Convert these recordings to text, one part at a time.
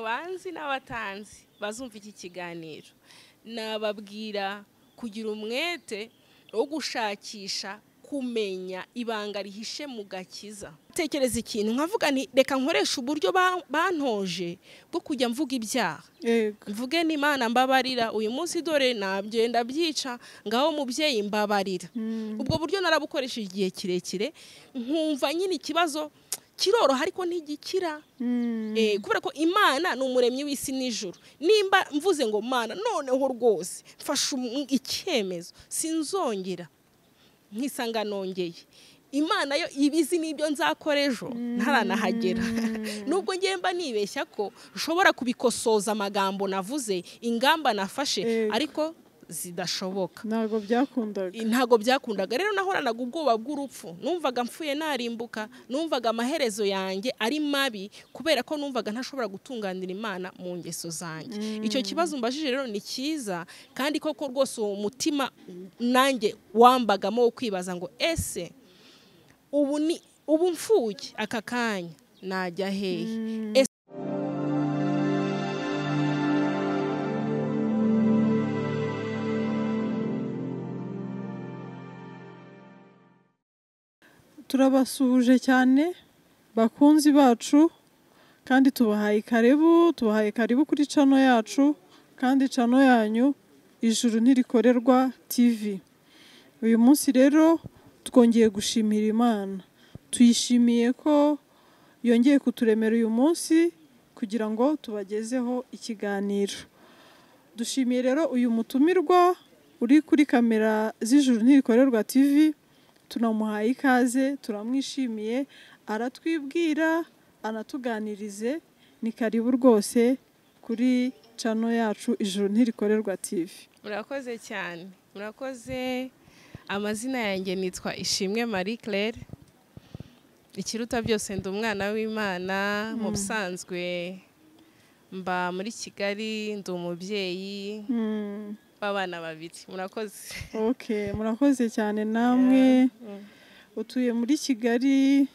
Banzi n'abatanzi bazumva iki kiganiro nababwira kugira umwete wo gushakisha kumenya ibanga rihishe mu gakiza. Tekereza ikintu nkavuga nti reka nkoresha uburyo bantoje bwo kujya mvuga ibyaha. Mvuge ni Imana mbabarira uyu munsi dore nabyenda byica ngaho mubyeyi mbabarira. Ubwo buryo narabukoresheje igihe kirekire nkumva nyine ikibazo kiroroha ariko ntigikira. Kubera ko Imana ni umuremyi w'isi n'ijuru. Nimba mvuze ngo Mana noneho rwose mfasha icyemezo sinzongera nkisanga nongeye, Imana yo ibizi n'ibyo nzakora ejo ntaranahagera. Nubwo ngemba nibeshya ko ushobora kubikosoza amagambo navuze, ingamba nafashe ariko zidashoboka. Ntago byakundaga. Rero nahoranaga ubwoba bw'urupfu. Numvaga mfuye narimbuka, numvaga amaherezo yanjye ari mabi kubera ko numvaga ntashobora gutunganira Imana mu ngeso zanjye. Icyo kibazo mbajije rero ni cyiza kandi koko rwose umutima nanjye wambagamo wo kwibaza ngo ese ubu mfuye aka kanya najya hehe? Turabasuhuje cyane bakunzi bacu kandi tubahaye karibu kuri channel yacu kandi channel yanyu Ijuru Ntirikorerwa TV. Uyu munsi rero twongeye gushimira Imana. Tuyishimiye ko yongeye kuturemera uyu munsi kugira ngo tubagezeho ikiganiro. Dushimiye rero uyu mutumirwa uri kuri kamera z'Ijuru Ntirikorerwa TV. Tunamuhaye ikaze, turamwishimiye, aratwibwira, anatuganirize. Ni karibu rwose kuri channel yacu Ijuru Ntirikorerwa TV. Murakoze cyane. Murakoze. Amazina yanjye nitwa Ishimwe Marie Claire. Ikiruta byose ndi umwana w'Imana. Mu busanzwe mba muri Kigali, ndi umubyeyi w'abana babiri. Murakoze. Okay, murakoze cyane namwe. Utuye muri Kigali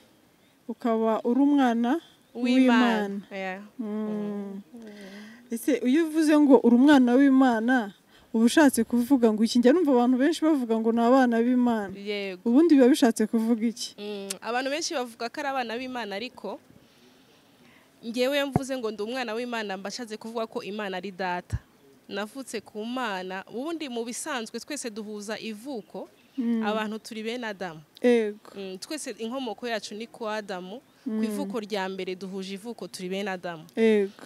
ukaba uri umwana w'Imana. Ese iyo uvuze ngo uri umwana w'Imana ubushatse kuvuga ngo iki? Njya numva abantu benshi bavuga ngo ni abana b'Imana. Yego. Ubundi biba bishatse kuvuga iki? Abantu benshi bavuga ko ari abana b'Imana ariko ngewe mvuze ngo ndi umwana w'Imana mbashatse kuvuga ko Imana ari data. Navutse ku Mana. Ubundi mu bisanzwe twese duhuza ivuko. Abantu turi bene Adamu. Twese inkomoko yacu ni ku Adamu. Ku ivuko rya mbere duhuje ivuko turi bene Adamu.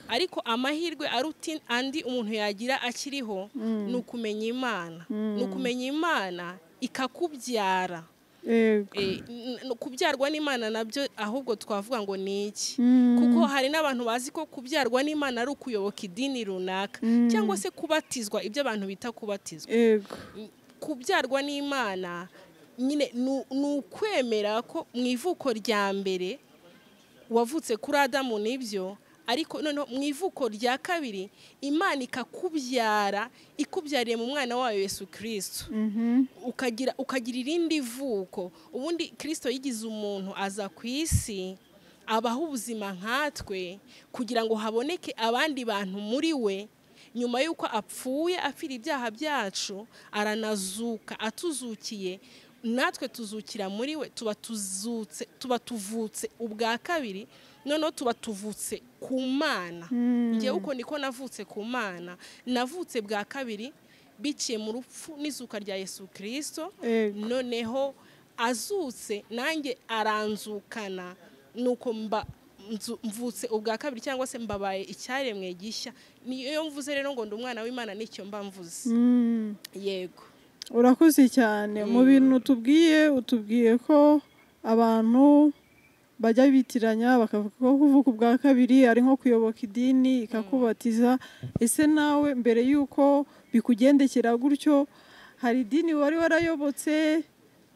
Ariko amahirwe aruti andi umuntu yagira akiriho ni ukumenya Imana. Ni ukumenya Imana ikakubyara. Kubyarwa n'Imana nabyo ahubwo twavuga ngo ni iki? Kuko hari n'abantu bazi ko kubyarwa n'Imana ari ukuyoboka idini runaka cyangwa se kubatizwa, ibyo abantu bita kubatizwa. Kubyarwa n'Imana nyine ni ukwemera ko mu ivuko rya mbere wavutse kuri Adamu nibyo, ariko noneho mu ivuko rya kabiri Imana ikakubyara, ikubyariye mu mwana wayo Yesu Kristo. Ukagira irindi vuko. Ubundi Kristo yigize umuntu aza ku isi abaho ubuzima nkatwe kugira ngo haboneke abandi bantu muri we. Nyuma yuko apfuye apfira ibyaha byacu aranazuka, atuzukiye natwe tuzukira muri we, tuba tuvutse ubwa kabiri. Noneho tuba tuvutse ku Mana. Ngewe uko niko navutse ku Mana. Navutse bwa kabiri biciye mu rupfu n'izuka rya Yesu Kristo. Noneho azutse nanjye aranzukana, nuko mvutse ubwa kabiri cyangwa se mbabaye icyaremwe gishya. Niyo mvuze rero ngo ndi umwana w'Imana nicyo mba mvuze. Yego. Urakoze cyane. Mu bintu utubwiye ko abantu bajya bitiranya bakavuga ko kuvuka ubwa kabiri ari nko kuyoboka idini ikakubatiza. Ese nawe mbere yuko bikugendekera gutyo hari idini wari warayobotse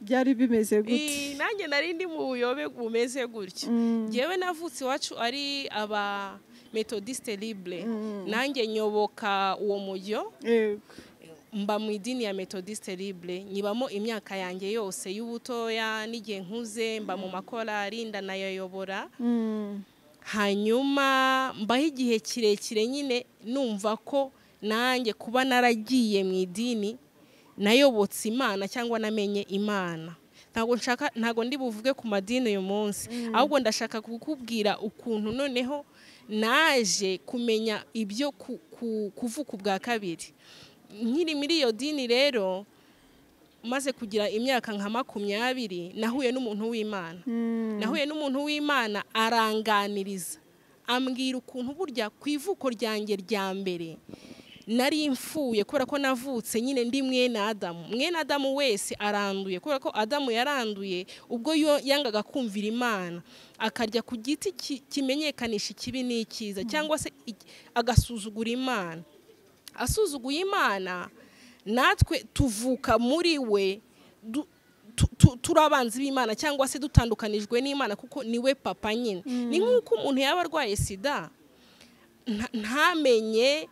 byari bimeze gute? Nanjye nari ndi mu buyobe bumeze gutyo. Ngewe navutse iwacu ari aba Methodiste Libre. Nanjye nyoboka uwo mujyo. Mba mu idini ya Methodiste Libre. Nyibamo imyaka yanjye yose y'ubutoya n'igihe nkuze mba mu makorari ndanayobora. hanyuma mbaho igihe kirekire nyine numva ko nanjye kuba naragiye mu idini nayobotse Imana cyangwa namenye Imana. Ntago ndi buvuge ku madini uyu munsi, ahubwo ndashaka kukubwira ukuntu noneho naje kumenya ibyo kuvuka ubwa kabiri. Nkiri muri iyo dini rero maze kugira imyaka nka 20 nahuye n'umuntu w'Imana. Nahuye n'umuntu w'Imana aranganiriza, ambwira ukuntu burya ku ivuko ryanjye rya mbere nari mfuye kubera ko navutse nyine ndi mwene Adamu. Mwene Adamu wese aranduye kubera ko Adamu yaranduye ubwo yangaga kumvira Imana, akarya ku giti kimenyekanisha ikibi n'ikiza, cyangwa se agasuzugura Imana. Asuzuguye Imana, natwe tuvuka muri we turabanzi b'Imana cyangwa se dutandukanijwe n'Imana kuko niwe papa nyine. Ni nk'uko umuntu yaba arwaye sida ntamenye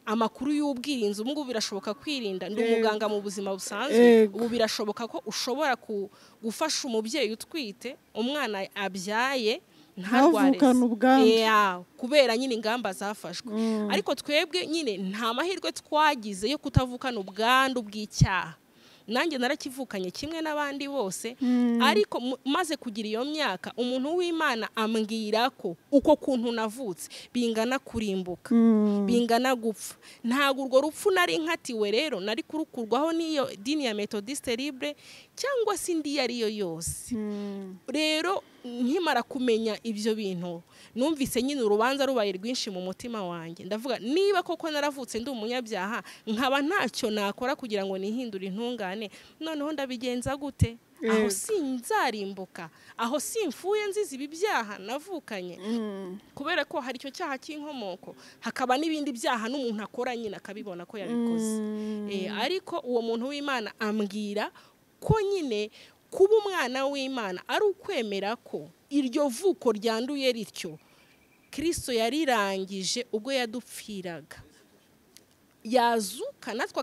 amakuru y'ubwirinzi. Ubu birashoboka kwirinda. Ndi umuganga mu buzima busanzwe. Ubu birashoboka ko ushobora gufasha umubyeyi utwite umwana abyaye ntavukane ubwandu kubera nyine ingamba zafashwe. Ariko twebwe nyine nta mahirwe twagize yo kutavukana ubwandu bw'icyaha. Nanjye narakivukanye kimwe n'abandi bose, ariko maze kugira iyo myaka umuntu w'Imana ambwira ko uko kuntu navutse bingana kurimbuka, bingana gupfa. Ntago urwo rupfu nari nkatiwe rero nari kurukurwaho n'iyo dini ya Methodiste Libre cyangwa se indi yariyo yose. Rero nkimara kumenya ibyo bintu numvise nyine urubanza rubaye rwinshi mu mutima wanjye. Ndavuga niba koko naravutse ndi umunyabyaha nkaba ntacyo nakora kugira ngo nihindure intungane, noneho ndabigenza gute? Aho sinzarimbuka, aho simfuye nzizi ibi byaha navukanye. Kubera ko hari icyo cyaha cy'inkomoko, hakaba n'ibindi byaha n'umuntu akora nyine akabibona ko yabikoze. Ariko uwo muntu w'Imana ambwira ko nyine kuba umwana w'Imana ari ukwemera ko iryo vuko ryanduye rityo Kristo yarirangije ubwo yadupfiraga, yazuka natwe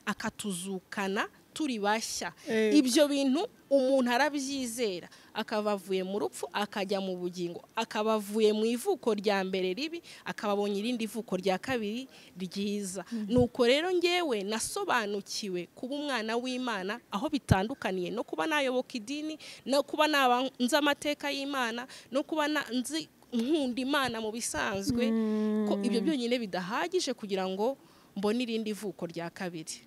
akatuzukana turi bashya. Ibyo bintu umuntu arabyizera, akaba avuye mu rupfu akajya mu bugingo, akaba avuye mu ivuko rya mbere ribi akababonye irindi vuko rya kabiri ryiza. Nuko rero ngewe nasobanukiwe kuba umwana w'Imana aho bitandukaniye no kuba nayoboka idini, no kuba nzi amateka y'Imana, no kuba nzi nkunda Imana mu bisanzwe, ko ibyo byonyine bidahagije kugira ngo mbone irindi vuko rya kabiri.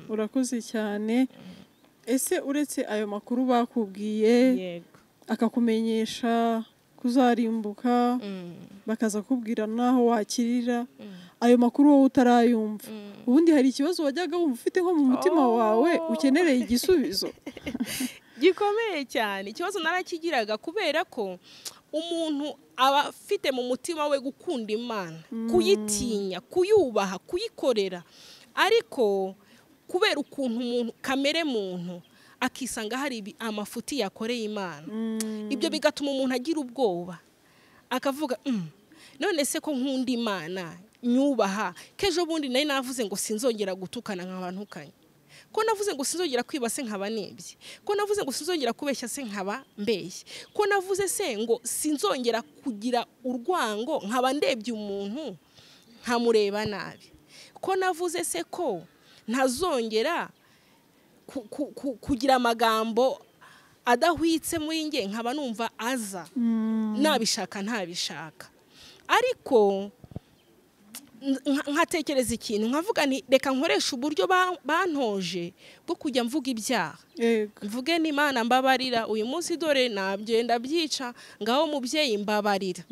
Urakoze cyane. Ese uretse ayo makuru bakubwiye akakumenyesha kuzarimbuka, bakaza kubwira naho wakirira, ayo makuru wowe utarayumva, ubundi hari ikibazo wajyaga wumva ufite nko mu mutima wawe ukenereye igisubizo? Gikomeye cyane. Ikibazo narakigiraga kubera ko umuntu aba afite mu mutima we gukunda Imana, kuyitinya, kuyubaha, kuyikorera, ariko kubera ukuntu umuntu kamere muntu akisanga hari amafuti yakoreye Imana, ibyo bigatuma umuntu agira ubwoba, akavuga none se ko nkunda Imana nyubaha, kejo bundi nari navuze ngo sinzongera gutukana nk'abantukanye, ko navuze ngo sinzongera kwiba se nkaba nibye, ko navuze ngo sinzongera kubeshya se nkaba mbeshye, ko navuze se ngo sinzongera kugira urwango nkaba ndebye umuntu nkamureba nabi, ko navuze se ko ntazongera kugira amagambo adahwitse muri nge nkaba numva aza nabishaka ntabishaka. Ariko nkatekereza ikintu nkavuga nti reka nkoresha uburyo bantoje bwo kujya mvuga ibyaha. Mvuge n'Imana mbabarira, uyu munsi dore nabyenda byica, ngaho mubyeyi mbabarira.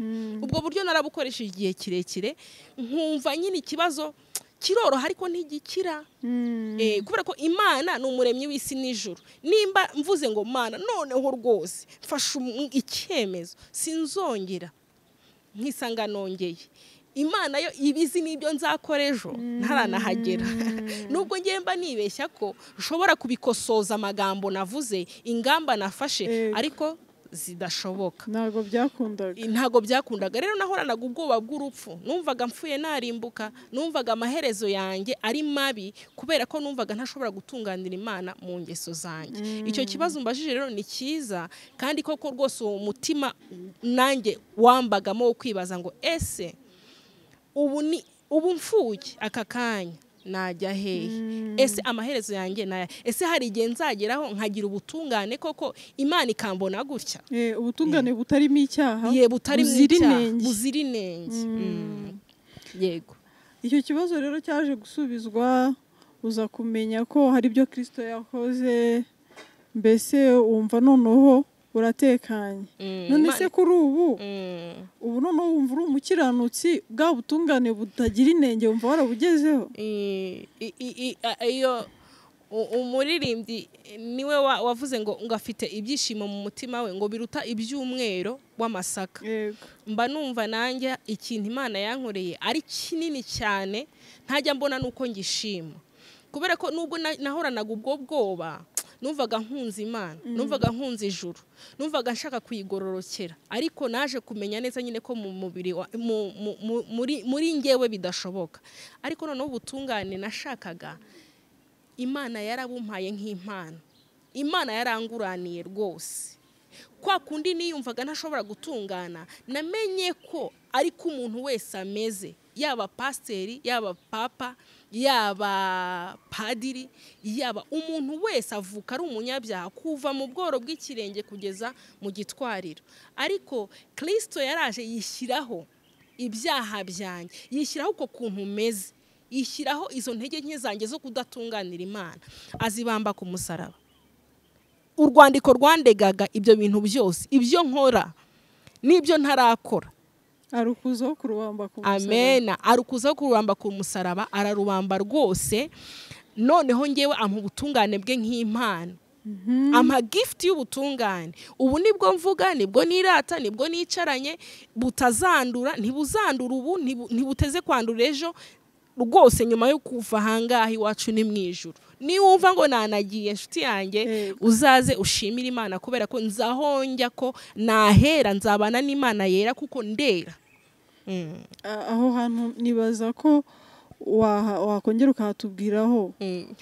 Ubwo buryo narabukoresheje igihe kirekire, nkumva nyine ikibazo kiroroha ariko ntigikira. Kubera ko Imana ni umuremyi w'isi n'ijuru. Nimba mvuze ngo Mana noneho rwose mfashe icyemezo sinzongera, nkisanga nongeye, Imana yo ibizi n'ibyo nzakora ejo ntaranahagera. Nubwo ngemba nibeshya ko ushobora kubikosoza amagambo navuze, ingamba nafashe, ariko zidashoboka. ntago byakundaga rero nahoranaga ubwoba bw'urupfu, numvaga mfuye narimbuka, numvaga amaherezo yanjye ari mabi kubera ko numvaga ntashobora gutunganira Imana mu ngeso zanjye. Icyo kibazo mbajije rero ni cyiza, kandi koko rwose uwo mutima nanjye wambagamo wo kwibaza ngo ese ubu mfuye aka kanya najya hehe, ese amaherezo yanjye ese hari igihe nzageraho nkagira ubutungane koko Imana ikambona gutya, ubutungane butarimo icyaha, buzira inenge. Yego, icyo kibazo rero cyaje gusubizwa, uza kumenya ko hari ibyo Kristo yakoze, mbese wumva noneho uratekanye. None se kuri ubu noneho wumva uri umukiranutsi, bwa butungane butagira inenge wumva warabugezeho? Iyo umuririmbyi niwe wavuze ngo afite ibyishimo mu mutima we ngo biruta iby'umwero w'amasaka. Mba numva nanjye ikintu Imana yankoreye ari kinini cyane, ntajya mbona nuko ngishima, kubera ko nubwo nahoranaga ubwo bwoba, numvaga nkunze Imana, numvaga nkunze ijuru, numvaga nshaka kuyigororokera, ariko naje kumenya neza nyine ko mu mubiri muri ngewe bidashoboka. Ariko noneho ubutungane nashakaga Imana yarabumpaye nk'impano, Imana yaranguraniye rwose. Kwa kundi niyumvaga ntashobora gutungana, namenye ko ariko umuntu wese ameze, yaba pasiteri, yaba papa, yaba padiri, yaba umuntu wese avuka ari umunyabyaha kuva mu bworo bw'ikirenge kugeza mu gitwariro. Ariko Kristo yaraje yishyiraho ibyaha byanjye, yishyiraho uko kuntu meze, yishyiraho izo ntege nke zanjye zo kudatunganira Imana, azibamba ku musaraba. Urwandiko rwandegaga ibyo bintu byose, ibyo nkora n'ibyo ntarakora, arukuzaho kurubamba ku musaraba. Amena, arukuzaho kurubamba ku musaraba, ararubamba rwose. Noneho ngewe ampa ubutungane bwe nk'impano, ampa gift y'ubutungane. Ubu nibwo mvuga, nibwo nirata, nibwo nicaranye, butazandura, ntibuzandura ubu, ntibuteze kwandura ejo rwose. Nyuma yo kuva ahangaha iwacu ni mu ijuru, niwumva ngo nanagiye inshuti yanjye, uzaze ushimire Imana, kubera ko nzahonjya ko nahera, nzabana n'Imana yera kuko ndera. Aho hantu nibaza ko wakongera ukahatubwiraho.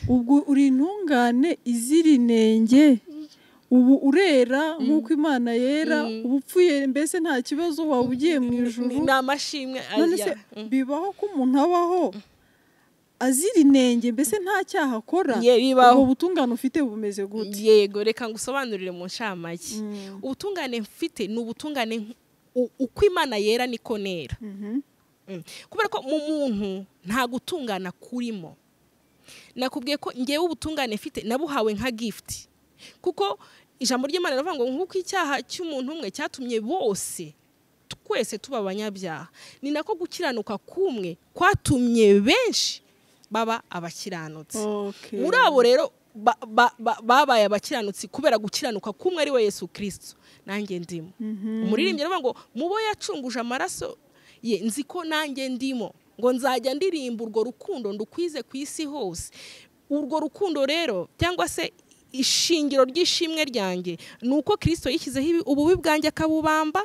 Ubwo uri intungane izira inenge, ubu urera nk'uko Imana yera, ubu upfuye mbese nta kibazo, waba ugiye mu ijuru. Ni amashimwe. None se bibaho ko umuntu abaho azira inenge, mbese nta cyaha akora? Ubwo butungane ufite bumeze gute? Yego, reka ngusobanurire mu nshamake. Ubutungane mfite ni ubutungane uko Imana yera niko nera. Kubera ko mu muntu nta gutungana kurimo. Nakubwiye ko ngewe ubutungane mfite nabuhawe nka gift, kuko ijambo ry'Imana rivuga ngo nk'uko icyaha cy'umuntu umwe cyatumye bose twese tuba abanyabyaha, ni nako gukiranuka kumwe kwatumye benshi baba abakiranutsi. Muri abo rero babaye abakiranutsi kubera gukiranuka kumwe ari we Yesu Kristo, nanjye ndimo. Umuririmbyi aravuga ngo mubo yacunguje amaraso ye, nzi ko nanjye ndimo, ngo nzajya ndirimba urwo rukundo ndukwize ku isi hose. Urwo rukundo rero, cyangwa se ishingiro ry'ishimwe ryanjye, ni uko Kristo yishyizeho ububi bwanjye akabubamba,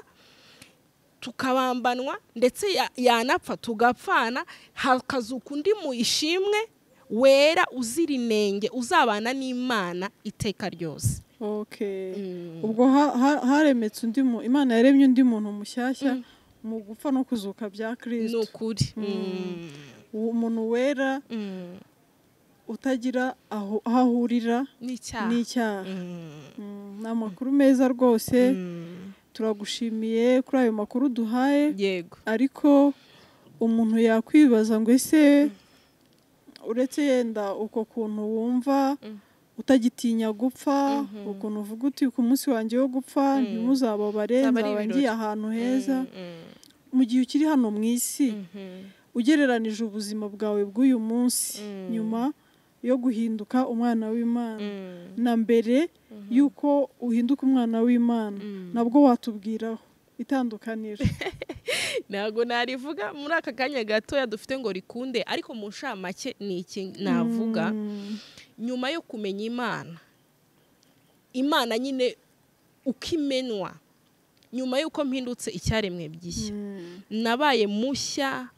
tukabambanwa, ndetse yanapfa tugapfana, hakazuka undi mu ishimwe wera uzira inenge, uzabana n'Imana iteka ryose. Ubwo haremetse undi muntu, Imana yaremye undi muntu mushyashya mu gupfa no kuzuka bya Kristo. Ni ukuri. Umuntu wera utagira aho ahurira n'icyaha. Ni amakuru meza rwose. Turagushimiye kuri ayo makuru duhaye. Yego. Ariko umuntu yakwibaza ngo ese uretse yenda uko kuntu wumva utagitinya gupfa, ukuntu uvuga uti ku munsi wanjye wo gupfa ntimuzababare, nzaba ngiye ahantu heza, mu gihe ukiri hano mu isi, ugereranije ubuzima bwawe bw'uyu munsi nyuma yo guhinduka umwana w'Imana na mbere yuko uhinduka umwana w'Imana, nabwo watubwiraho itandukaniro? Ntabwo narivuga muri aka kanya gatoya dufite ngo rikunde, ariko mu nshamake ni iki navuga. Nyuma yo kumenya Imana nyine ukimenwa nyuma y'uko mpindutse icyaremwe gishya nabaye mushya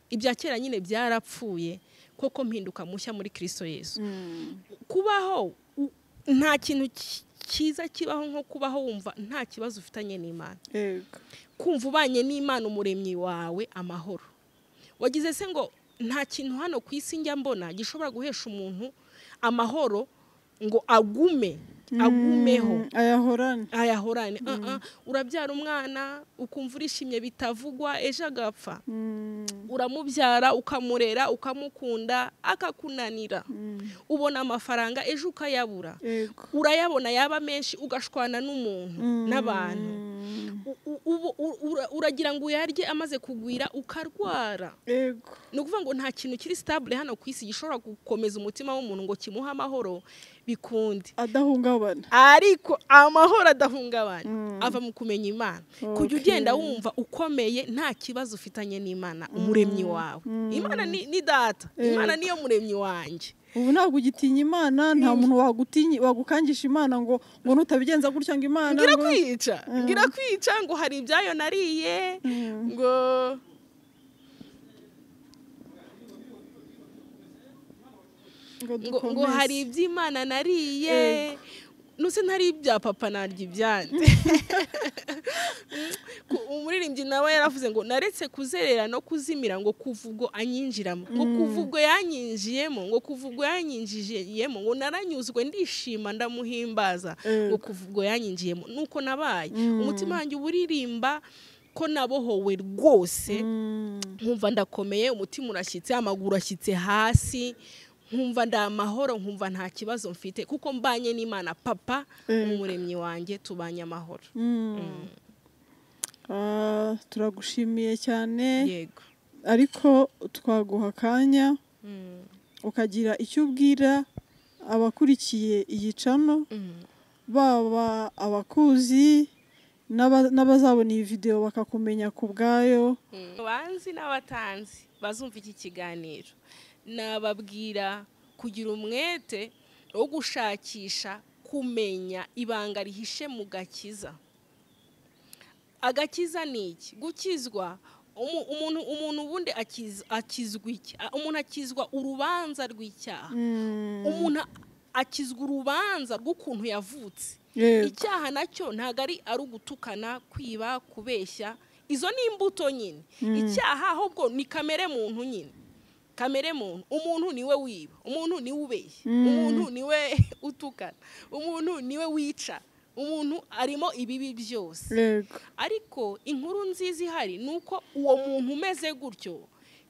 ibya kera nyine byarapfuye koko mpinduka mushya muri Kristo Yesu. Kubaho nta kintu cyiza kibaho nko kubaho wumva nta kibazo ufitanye n'Imana, kumva ubanye n'Imana umuremyi wawe amahoro. Wagize se ngo nta kintu hano ku isi njya mbona gishobora guhesha umuntu amahoro ngo agumeho ayahorane. Urabyara umwana ukumva urishimye bitavugwa, ejo agapfa. Uramubyara ukamurera ukamukunda akakunanira. Ubona amafaranga ejo ukayabura. Urayabona yaba menshi ugashwana n'umuntu n'abantu. Uragira ngo uyarye amaze kugwira ukarwara. Ni ukuvuga ngo nta kintu kiri stable hano ku isi gishobora gukomeza umutima w'umuntu ngo kimuhe amahoro bikundi adahungabana, ariko amahoro adahungabana ava mu kumenya Imana. Kujya ugenda wumva ukomeye nta kibazo ufitanye n'Imana umuremyi wawe. Imana ni data, Imana niyo muremyi wanjye. Ubu ntabwo ugitinya Imana, nta muntu wagukangisha Imana ngo nutabigenza gutya ngo Imana ngira kwica ngo hari ibyayo nariye ngo hari iby'Imana nariye nuse ntari ibya papa narya ibyande. Umuririmbyi nawe yaravuze ngo naretse kuzerera no kuzimira ngo kuvubwo anyinjiramo, ngo kuvubwo yanyinjiyemo, ngo kuvubwo yanyinjijiyemo, ngo naranyuzwe ndishima ndamuhimbaza, ngo kuvubwo yanyinjiyemo. Nuko nabaye umutima wanjye uburirimba ko nabohowe rwose, nkumva ndakomeye, umutima urashyitse, amaguru ashyitse hasi, nkumva ndamahoro, nkumva nta kibazo mfite kuko mbanye n'Imana papa umuremyi wanjye, tubanye amahoro. Turagushimiye cyane. Yego. Ariko twaguha akanya ukagira icyo ubwira abakurikiye iyi cano, baba abakuzi n'abazabona iyi video bakakumenya ku bwayo. Banzi n'abatanzi bazumva iki kiganiro, nababwira kugira umwete wo gushakisha kumenya ibanga rihishe mu gakiza. Agakiza ni iki? Gukizwa umuntu ubundi akizwa iki? Umuntu akizwa urubanza rw'icyaha. Umuntu akizwa urubanza rw'ukuntu yavutse. Icyaha nacyo ntago ari ugutukana, kwiba, kubeshya. Izo ni imbuto nyine. Icyaha ahubwo ni kamere muntu nyine. Kamere muntu, umuntu niwe wiba, umuntu niwe ubeshya, umuntu niwe utukana, umuntu niwe wica, umuntu arimo ibibi byose. Ariko inkuru nziza ihari nuko uwo muntu umeze gutyo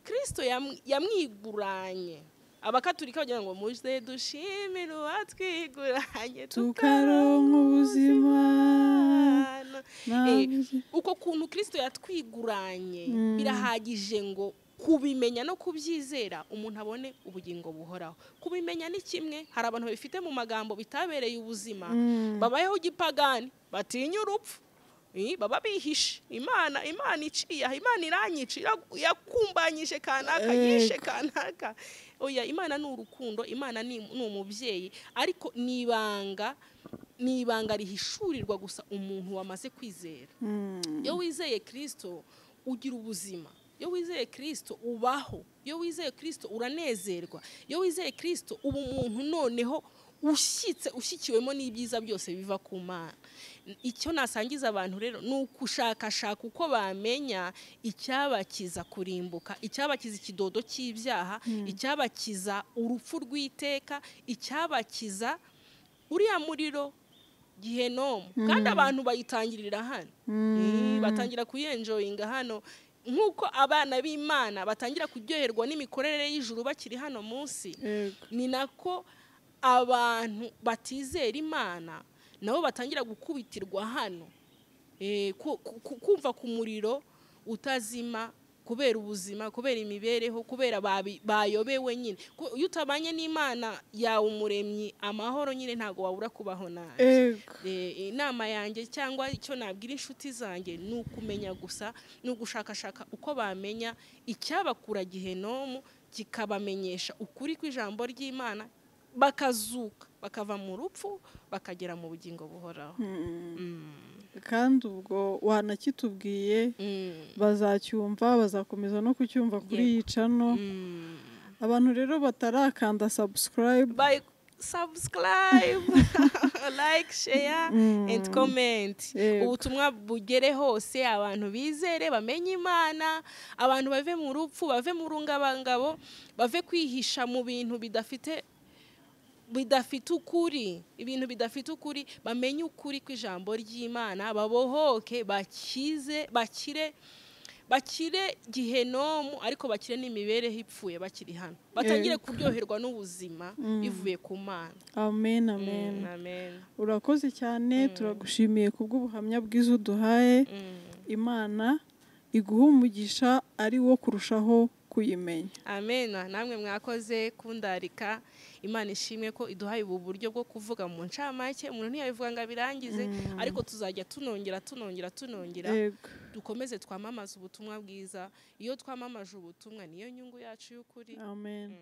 Kristo yamwiguranye. Abakatolika bagira ngo muze dushimire uwatwiguranye tukaronka ubuzima. Uko kuntu Kristo yatwiguranye birahagije ngo kubimenya no kubyizera umuntu abone ubugingo buhoraho. Kubimenya ni kimwe, hari abantu bifite mu magambo bitabereye ubuzima, babayeho gipagani, batinya urupfu, baba bihishe Imana iciye, Imana iranyica, yakumbanyije kanaka, yishe kanaka. Oya, Imana ni urukundo, Imana ni umubyeyi, ariko nibanga rihishurirwa gusa umuntu wamaze kwizera. Iyo wizeye Kristo ugira ubuzima. Iyo wizeye Kristo ubaho. Iyo wizeye Kristo uranezerwa. Iyo wizeye Kristo uba umuntu noneho ushyikiwemo n'ibyiza byose biva ku Mana. Icyo nasangiza abantu rero ni ukushakashaka uko bamenya icyabakiza kurimbuka, icyabakiza ikidodo cy'ibyaha, icyabakiza urupfu rw'iteka, icyabakiza uriya muriro Gihenomu. Kandi abantu bayitangirira hano. Batangira kuyenjoyinga hano. Nk'uko abana b'Imana batangira kuryoherwa n'imikorere y'ijuru bakiri hano munsi, ni nako abantu batizera Imana nabo batangira gukubitirwa hano, kumva ku muriro utazima kubera ubuzima, kubera imibereho, kubera bayobewe nyine. Iyo utabanye n'Imana yawe umuremyi amahoro nyine ntago wabura kubaho nabi. Inama yanjye cyangwa icyo nabwira inshuti zanjye ni ukumenya gusa, ni ugushakashaka uko bamenya icyabakura Gihenomu, kikabamenyesha ukuri kw'ijambo ry'Imana, bakazuka bakava mu rupfu bakagera mu bugingo buhoraho. kandi ubwo wanakitubwiye bazacyumva bazakomeza no kucyumva kuri iyi channel. Abantu rero batarakanda subscribe, like, share and comment. Ubutumwa bugere hose, abantu bizere bamenye Imana, abantu bave mu rupfu, bave mu rungabangabo, bave kwihisha mu bintu bidafite ukuri, ibintu bidafite ukuri, bamenye ukuri kw'ijambo ry'Imana, babohoke, bakire gihenomu, ariko bakire n'imibereho ipfuye bakiri hano, batangire kuryoherwa n'ubuzima bivuye ku Mana. Amen, amen. Urakoze cyane, turagushimiye kubw'ubuhamya bwiza uduhaye. Imana iguha umugisha ari wo kurushaho kuyimenya. Amen. Namwe mwakoze kundarika. Imana ishimwe ko iduhaye ubu buryo bwo kuvuga mu ncamake, umuntu ntiyabivuga ngo abirangize, ariko tuzajya tunongera dukomeze twamamaza ubutumwa bwiza. Iyo twamamaje ubutumwa niyo nyungu yacu y'ukuri. Amen.